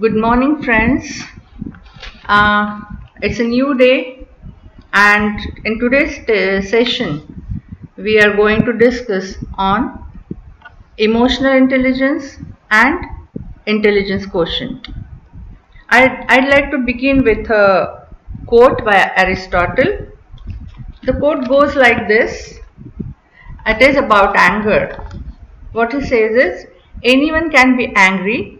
Good morning, friends. It's a new day, and in today's session, we are going to discuss on emotional intelligence and intelligence quotient. I'd like to begin with a quote by Aristotle. The quote goes like this. It is about anger. What he says is, anyone can be angry,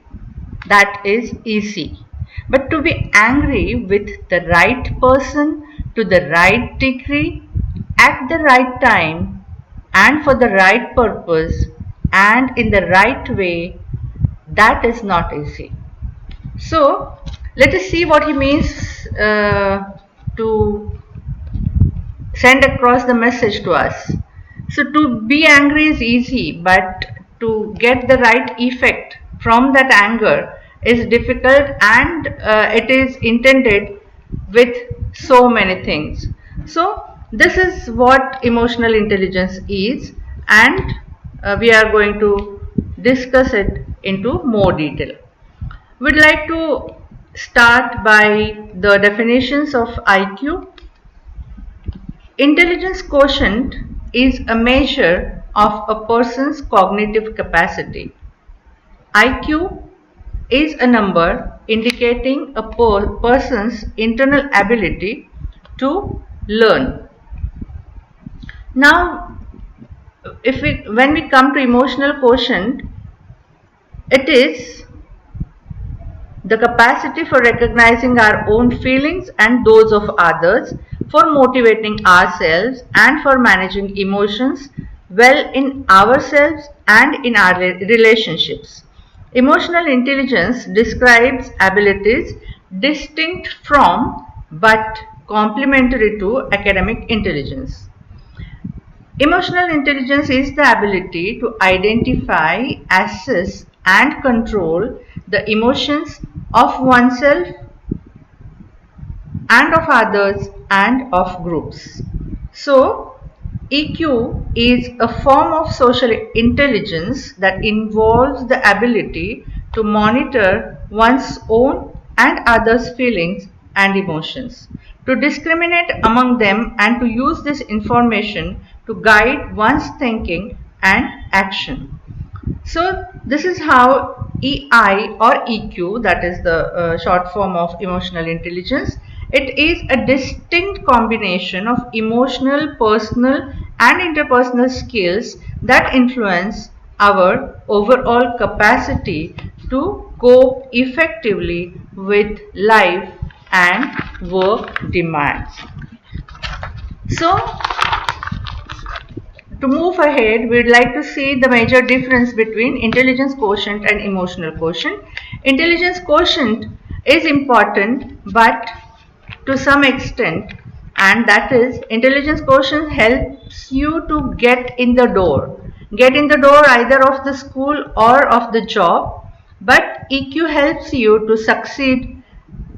that is easy. But to be angry with the right person, to the right degree, at the right time, and for the right purpose, and in the right way, that is not easy. So, let us see what he means to send across the message to us. So to be angry is easy, but to get the right effect from that anger is difficult, and it is intended with so many things. So this is what emotional intelligence is, and we are going to discuss it into more detail. We'd like to start by the definitions of IQ. Intelligence quotient is a measure of a person's cognitive capacity. IQ is a number indicating a person's internal ability to learn. Now, when we come to emotional quotient, it is the capacity for recognizing our own feelings and those of others, for motivating ourselves, and for managing emotions well in ourselves and in our relationships. Emotional intelligence describes abilities distinct from but complementary to academic intelligence. Emotional intelligence is the ability to identify, assess, and control the emotions of oneself and of others and of groups. So, EQ is a form of social intelligence that involves the ability to monitor one's own and others' feelings and emotions, to discriminate among them, and to use this information to guide one's thinking and action. So this is how EI or EQ, that is the short form of emotional intelligence, it is a distinct combination of emotional, personal and interpersonal skills that influence our overall capacity to cope effectively with life and work demands. So to move ahead, we'd like to see the major difference between intelligence quotient and emotional quotient. Intelligence quotient is important, but to some extent, and that is, intelligence quotient helps you to get in the door. Get in the door either of the school or of the job, but EQ helps you to succeed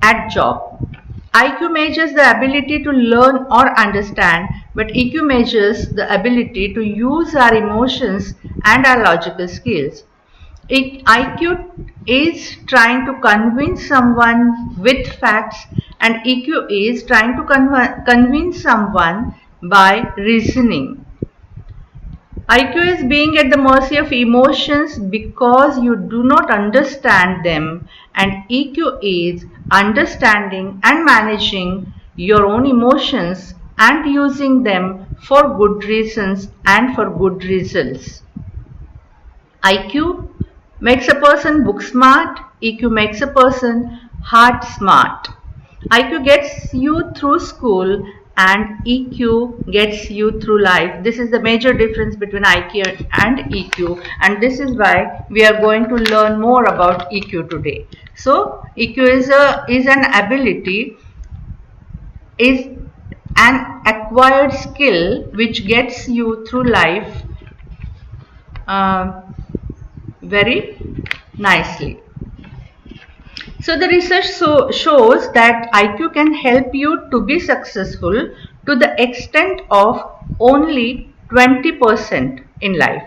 at job. IQ measures the ability to learn or understand, but EQ measures the ability to use our emotions and our logical skills. IQ is trying to convince someone with facts, and EQ is trying to convince someone by reasoning. IQ is being at the mercy of emotions because you do not understand them, and EQ is understanding and managing your own emotions and using them for good reasons and for good results. IQ makes a person book smart, EQ makes a person heart smart. IQ gets you through school and EQ gets you through life. This is the major difference between IQ and EQ, and this is why we are going to learn more about EQ today. So EQ is an ability, is an acquired skill which gets you through life very nicely. So the research shows that IQ can help you to be successful to the extent of only 20% in life.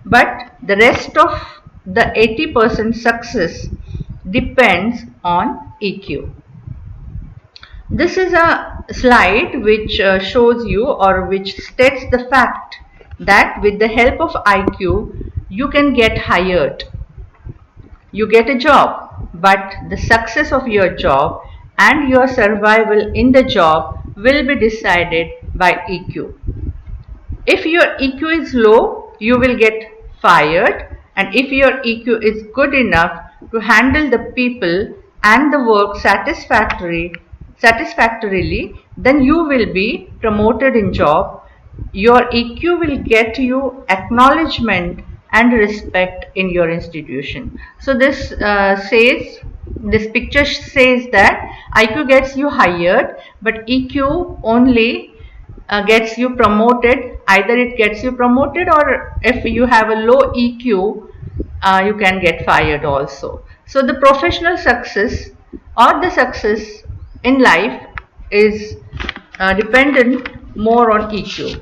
But the rest of the 80% success depends on EQ. This is a slide which shows you or which states the fact that with the help of IQ, you can get hired. You get a job, but the success of your job and your survival in the job will be decided by EQ. If your EQ is low, you will get fired, and if your EQ is good enough to handle the people and the work satisfactorily, then you will be promoted in job. Your EQ will get you acknowledgement and respect in your institution. So this picture says that IQ gets you hired, but EQ only gets you promoted. Either it gets you promoted, or if you have a low EQ, you can get fired also. So the professional success or the success in life is dependent more on EQ.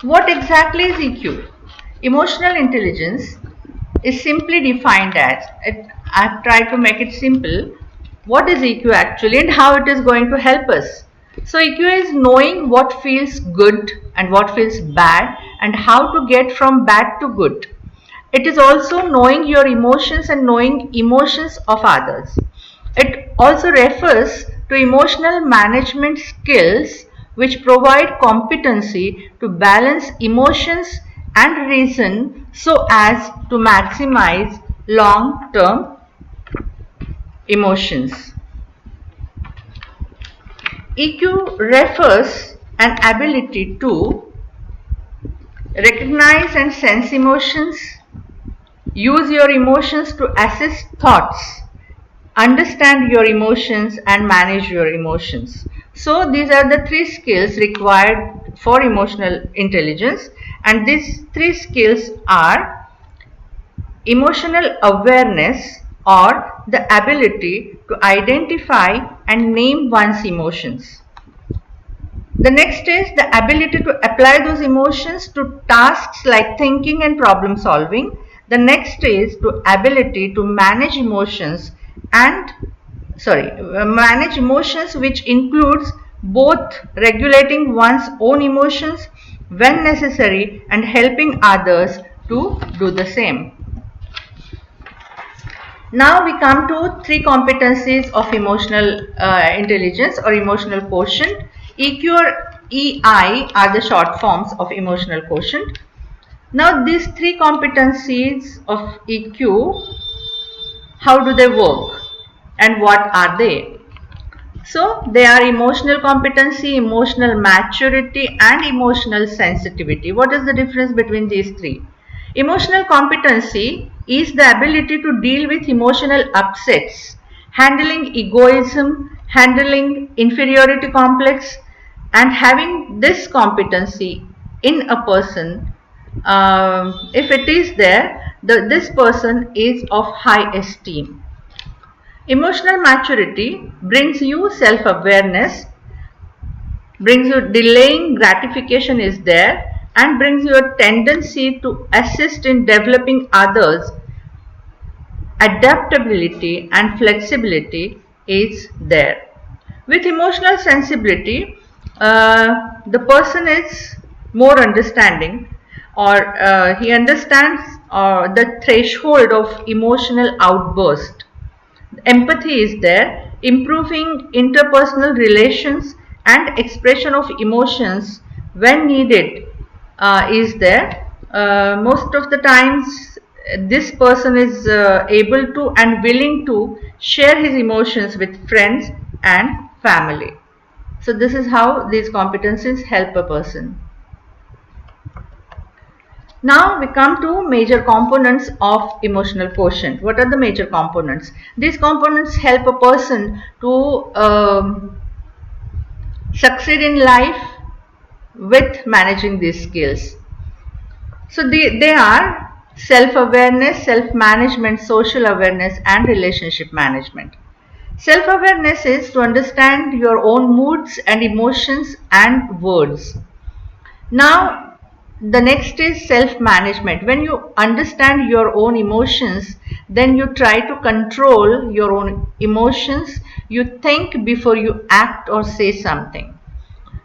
What exactly is EQ? Emotional intelligence is simply defined as, I've tried to make it simple, what is EQ actually and how it is going to help us. So EQ is knowing what feels good and what feels bad and how to get from bad to good. It is also knowing your emotions and knowing emotions of others. It also refers to emotional management skills which provide competency to balance emotions and reason so as to maximize long-term emotions. EQ refers an ability to recognize and sense emotions, use your emotions to assess thoughts, understand your emotions and manage your emotions. So these are the three skills required for emotional intelligence, and these three skills are emotional awareness or the ability to identify and name one's emotions. The next is the ability to apply those emotions to tasks like thinking and problem solving. The next is the ability to manage emotions manage emotions, which includes both regulating one's own emotions when necessary and helping others to do the same. Now we come to three competencies of emotional intelligence or emotional quotient. EQ or EI are the short forms of emotional quotient. Now these three competencies of EQ, how do they work and what are they? So they are emotional competency, emotional maturity and emotional sensitivity. What is the difference between these three? Emotional competency is the ability to deal with emotional upsets, handling egoism, handling inferiority complex, and having this competency in a person, if it is there, this person is of high esteem. Emotional maturity brings you self-awareness, brings you delaying gratification is there, and brings you a tendency to assist in developing others. Adaptability and flexibility is there. With emotional sensibility, the person is more understanding, or he understands the threshold of emotional outburst. Empathy is there, improving interpersonal relations and expression of emotions when needed is there. Most of the times this person is able to and willing to share his emotions with friends and family. So this is how these competencies help a person. Now we come to major components of emotional quotient. What are the major components? These components help a person to succeed in life with managing these skills. So they are self-awareness, self-management, social awareness and relationship management. Self-awareness is to understand your own moods and emotions and words. Now The next is self-management. When you understand your own emotions, then you try to control your own emotions. You think before you act or say something.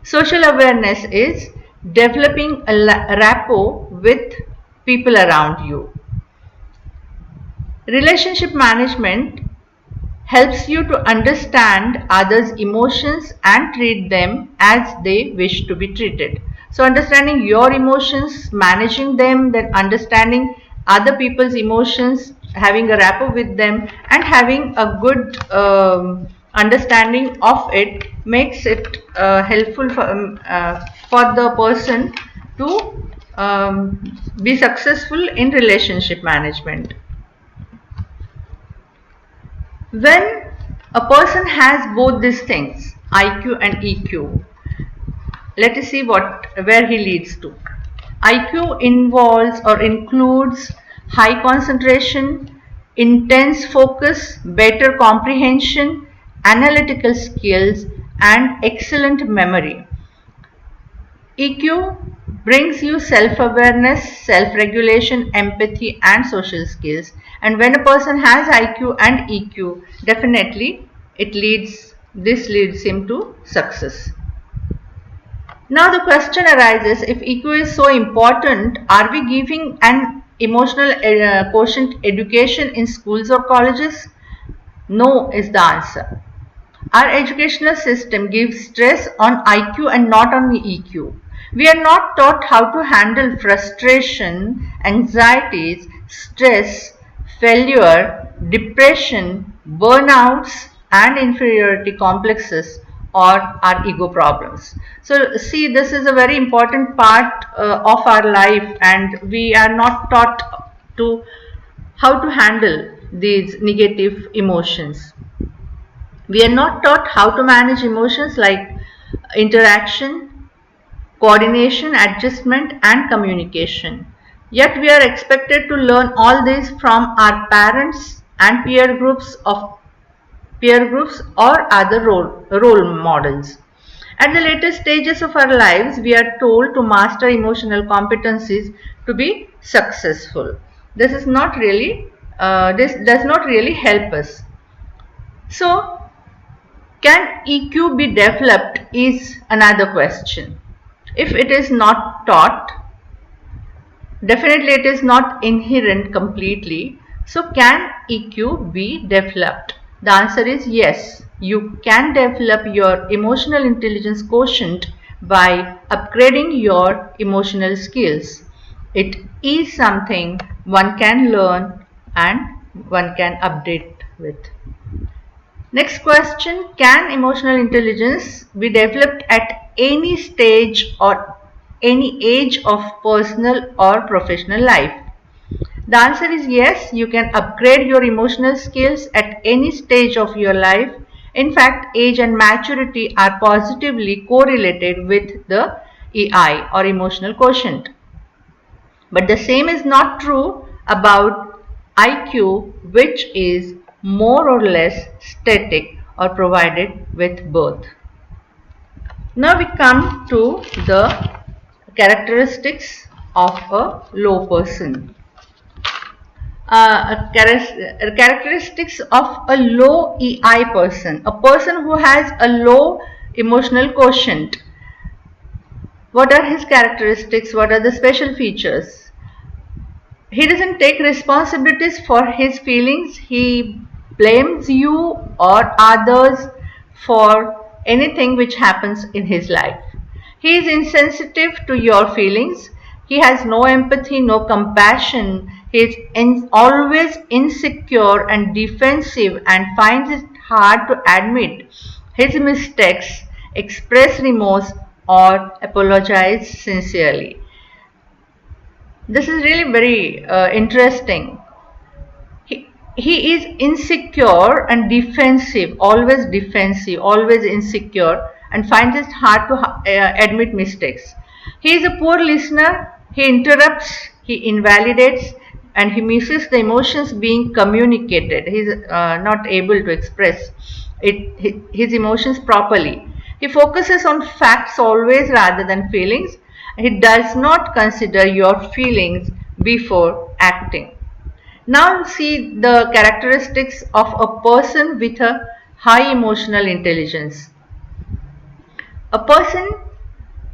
Social awareness is developing a rapport with people around you. Relationship management helps you to understand others' emotions and treat them as they wish to be treated. So understanding your emotions, managing them, then understanding other people's emotions, having a rapport with them, and having a good understanding of it makes it helpful for the person to be successful in relationship management. When a person has both these things, IQ and EQ, let us see where he leads to. IQ involves or includes high concentration, intense focus, better comprehension, analytical skills, and excellent memory. EQ brings you self-awareness, self-regulation, empathy, and social skills. And when a person has IQ and EQ, definitely this leads him to success. Now the question arises, if EQ is so important, are we giving an emotional quotient education in schools or colleges? No is the answer. Our educational system gives stress on IQ and not on EQ. We are not taught how to handle frustration, anxieties, stress, failure, depression, burnouts, and inferiority complexes or our ego problems. So see, this is a very important part of our life, and we are not taught to how to handle these negative emotions. We are not taught how to manage emotions like interaction, coordination, adjustment, and communication. Yet we are expected to learn all this from our parents and peer groups or other role models. At the later stages of our lives, we are told to master emotional competencies to be successful. This is not really this does not really help us. So can EQ be developed is another question. If it is not taught, definitely it is not inherent completely. So can EQ be developed? The answer is yes. You can develop your emotional intelligence quotient by upgrading your emotional skills. It is something one can learn and one can update with. Next question, can emotional intelligence be developed at any stage or any age of personal or professional life? The answer is yes, you can upgrade your emotional skills at any stage of your life. In fact, age and maturity are positively correlated with the EI or emotional quotient. But the same is not true about IQ, which is more or less static or provided with birth. Now we come to the characteristics of a low person. Characteristics of a low EI person, a person who has a low emotional quotient. What are his characteristics? What are the special features? He doesn't take responsibilities for his feelings. He blames you or others for anything which happens in his life. He is insensitive to your feelings. He has no empathy, no compassion. He is always insecure and defensive and finds it hard to admit his mistakes, express remorse, or apologize sincerely. This is really very interesting. He is insecure and defensive, always insecure, and finds it hard to admit mistakes. He is a poor listener. He interrupts, he invalidates, and he misses the emotions being communicated. He is not able to express his emotions properly. He focuses on facts always rather than feelings, He does not consider your feelings before acting. Now see the characteristics of a person with a high emotional intelligence. A person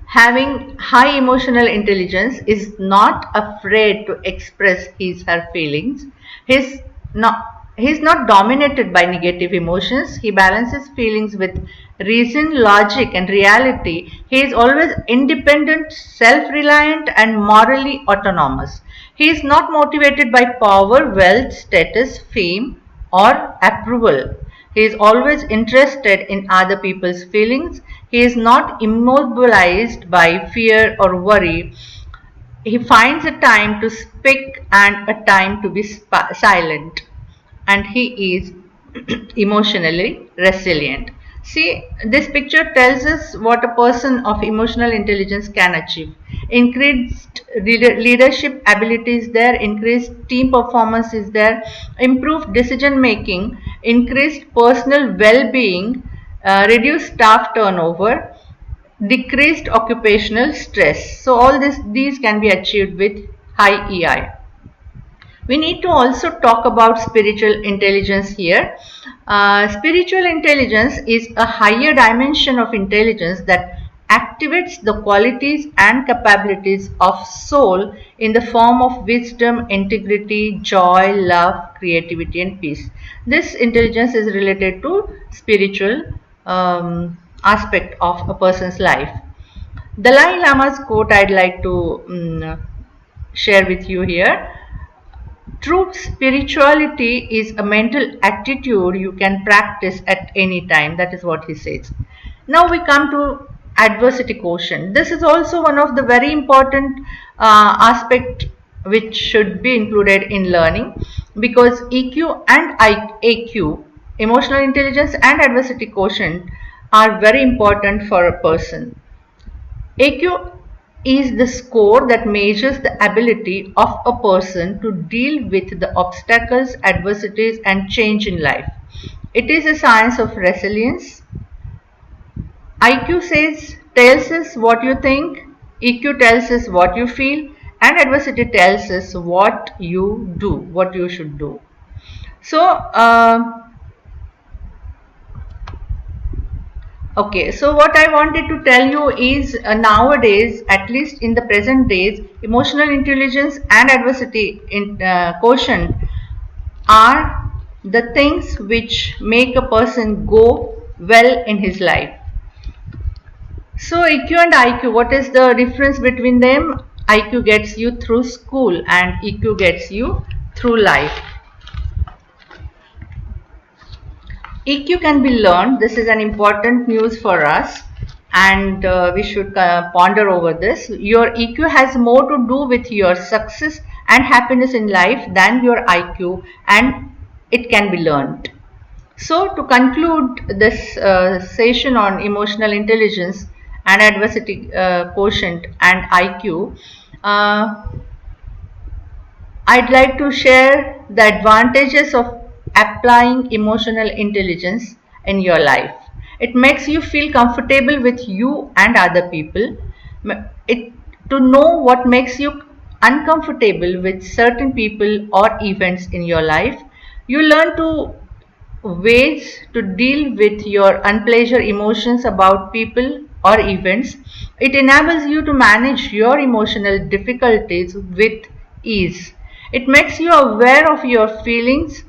having high emotional intelligence is not afraid to express his her feelings. He's not he's not dominated by negative emotions. He balances feelings with reason, logic, and reality. He is always independent, self-reliant, and morally autonomous. He is not motivated by power, wealth, status, fame, or approval. He is always interested in other people's feelings. He is not immobilized by fear or worry. He finds a time to speak and a time to be silent. And he is emotionally resilient. See, this picture tells us what a person of emotional intelligence can achieve. Increased leadership ability is there, increased team performance is there, improved decision making, increased personal well being, reduced staff turnover, decreased occupational stress. So, all these can be achieved with high EI. We need to also talk about spiritual intelligence here. Spiritual intelligence is a higher dimension of intelligence that activates the qualities and capabilities of soul in the form of wisdom, integrity, joy, love, creativity, and peace. This intelligence is related to spiritual aspect of a person's life. Dalai Lama's quote I'd like to share with you here. True spirituality is a mental attitude you can practice at any time. That is what he says. Now we come to adversity quotient. This is also one of the very important aspect which should be included in learning, because EQ and AQ, emotional intelligence and adversity quotient, are very important for a person. AQ is the score that measures the ability of a person to deal with the obstacles, adversities, and change in life. It is a science of resilience. IQ tells us what you think, EQ tells us what you feel, and adversity tells us what you do, what you should do. So, okay, so what I wanted to tell you is nowadays, at least in the present days, emotional intelligence and adversity quotient are the things which make a person go well in his life. So EQ and IQ, what is the difference between them? IQ gets you through school and EQ gets you through life. EQ can be learned. This is an important news for us, and we should ponder over this. Your EQ has more to do with your success and happiness in life than your IQ, and it can be learned. So, to conclude this session on emotional intelligence and adversity quotient and IQ, I'd like to share the advantages of applying emotional intelligence in your life. It makes you feel comfortable with you and other people. It to know what makes you uncomfortable with certain people or events in your life. You learn to ways to deal with your unpleasant emotions about people or events. It enables you to manage your emotional difficulties with ease. It makes you aware of your feelings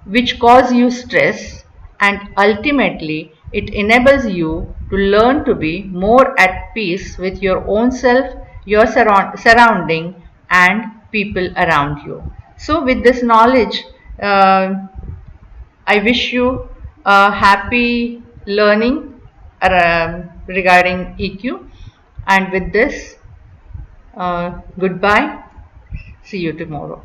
which cause you stress, and ultimately it enables you to learn to be more at peace with your own self, your surrounding, and people around you. So with this knowledge, I wish you a happy learning regarding EQ. And with this, goodbye. See you tomorrow.